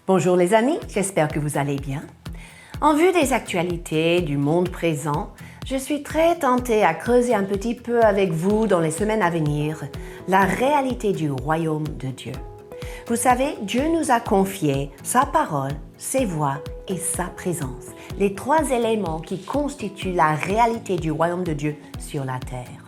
Bonjour les amis, j'espère que vous allez bien. En vue des actualités du monde présent, je suis très tentée à creuser un petit peu avec vous dans les semaines à venir la réalité du royaume de Dieu. Vous savez, Dieu nous a confié sa parole, ses voix et sa présence, les trois éléments qui constituent la réalité du royaume de Dieu sur la terre.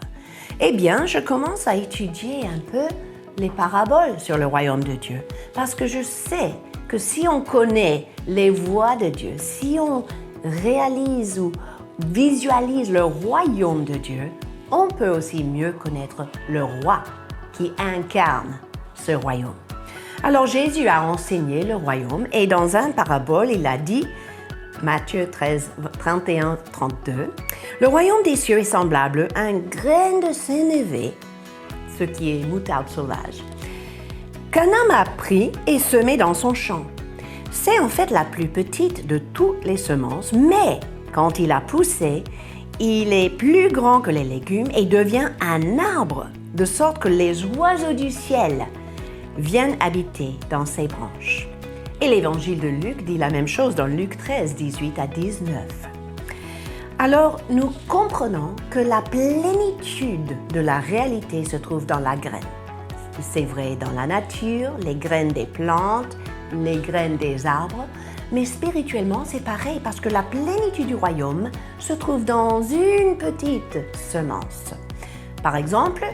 Eh bien, je commence à étudier un peu les paraboles sur le royaume de Dieu, parce que je sais que si on connaît les voies de Dieu, si on réalise ou visualise le royaume de Dieu, on peut aussi mieux connaître le roi qui incarne ce royaume. Alors Jésus a enseigné le royaume et dans un parabole, il a dit, Matthieu 13, 31, 32, « Le royaume des cieux est semblable à un grain de sénévé, ce qui est moutarde sauvage, qu'un homme a pris et semé dans son champ. C'est en fait la plus petite de toutes les semences, mais quand il a poussé, il est plus grand que les légumes et devient un arbre, de sorte que les oiseaux du ciel viennent habiter dans ses branches. » Et l'évangile de Luc dit la même chose dans Luc 13, 18 à 19. Alors, nous comprenons que la plénitude de la réalité se trouve dans la graine. C'est vrai dans la nature, les graines des plantes, les graines des arbres, mais spirituellement c'est pareil parce que la plénitude du royaume se trouve dans une petite semence. Par exemple,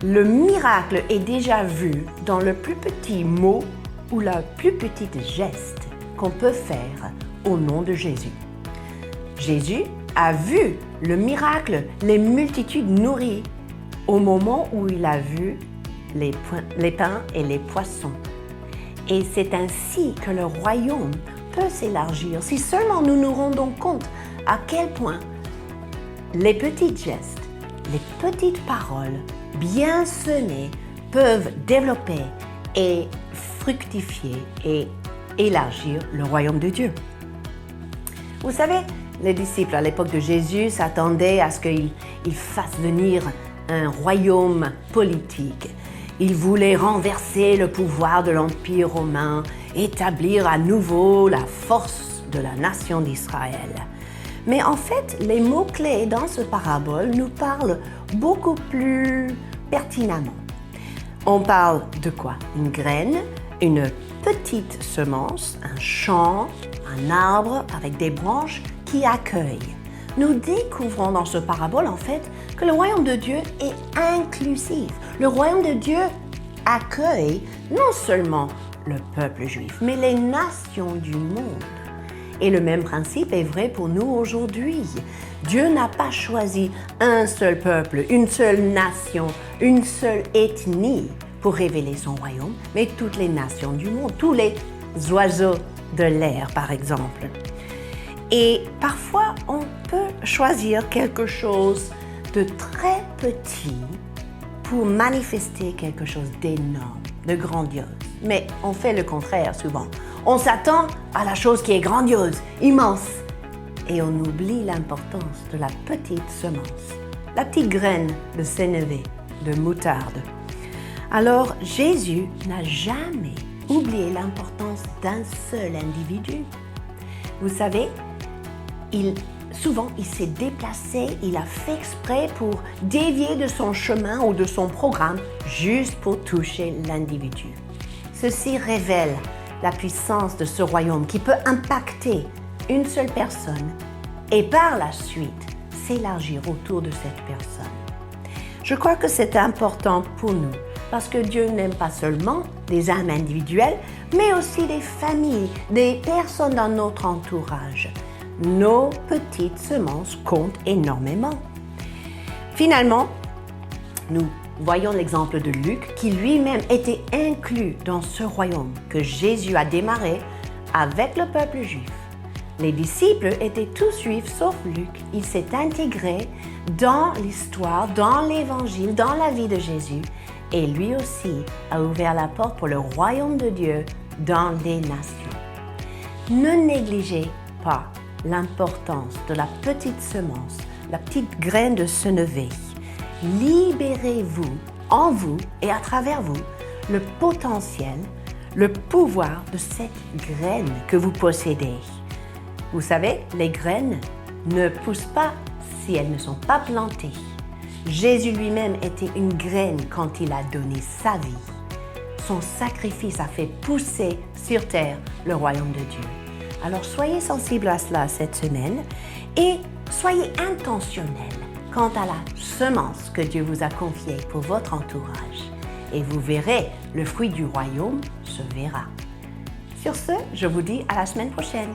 le miracle est déjà vu dans le plus petit mot ou la plus petite geste qu'on peut faire au nom de Jésus. Jésus a vu le miracle, les multitudes nourries, au moment où il a vu les pains et les poissons. Et c'est ainsi que le royaume peut s'élargir si seulement nous nous rendons compte à quel point les petits gestes, les petites paroles bien semées peuvent développer et fructifier et élargir le royaume de Dieu. Vous savez, les disciples à l'époque de Jésus s'attendaient à ce qu'il fasse venir un royaume politique. Ils voulaient renverser le pouvoir de l'Empire romain, établir à nouveau la force de la nation d'Israël. Mais en fait, les mots-clés dans ce parabole nous parlent beaucoup plus pertinemment. On parle de quoi? Une graine, une petite semence, un champ, un arbre avec des branches qui accueillent. Nous découvrons dans ce parabole en fait que le royaume de Dieu est inclusif. Le royaume de Dieu accueille non seulement le peuple juif, mais les nations du monde. Et le même principe est vrai pour nous aujourd'hui. Dieu n'a pas choisi un seul peuple, une seule nation, une seule ethnie pour révéler son royaume, mais toutes les nations du monde, tous les oiseaux de l'air par exemple. Et parfois, on peut choisir quelque chose de très petit pour manifester quelque chose d'énorme, de grandiose. Mais on fait le contraire souvent. On s'attend à la chose qui est grandiose, immense, et on oublie l'importance de la petite semence, la petite graine de sénévé, de moutarde. Alors, Jésus n'a jamais oublié l'importance d'un seul individu. Vous savez, souvent, il s'est déplacé, il a fait exprès pour dévier de son chemin ou de son programme juste pour toucher l'individu. Ceci révèle la puissance de ce royaume qui peut impacter une seule personne et par la suite s'élargir autour de cette personne. Je crois que c'est important pour nous parce que Dieu n'aime pas seulement des âmes individuelles, mais aussi des familles, des personnes dans notre entourage. Nos petites semences comptent énormément. Finalement, nous voyons l'exemple de Luc qui lui-même était inclus dans ce royaume que Jésus a démarré avec le peuple juif. Les disciples étaient tous juifs sauf Luc. Il s'est intégré dans l'histoire, dans l'évangile, dans la vie de Jésus et lui aussi a ouvert la porte pour le royaume de Dieu dans les nations. Ne négligez pas l'importance de la petite semence, la petite graine de sénévé. Libérez-vous en vous et à travers vous le potentiel, le pouvoir de cette graine que vous possédez. Vous savez, les graines ne poussent pas si elles ne sont pas plantées. Jésus lui-même était une graine quand il a donné sa vie. Son sacrifice a fait pousser sur terre le royaume de Dieu. Alors soyez sensibles à cela cette semaine et soyez intentionnels quant à la semence que Dieu vous a confiée pour votre entourage. Et vous verrez, le fruit du royaume se verra. Sur ce, je vous dis à la semaine prochaine.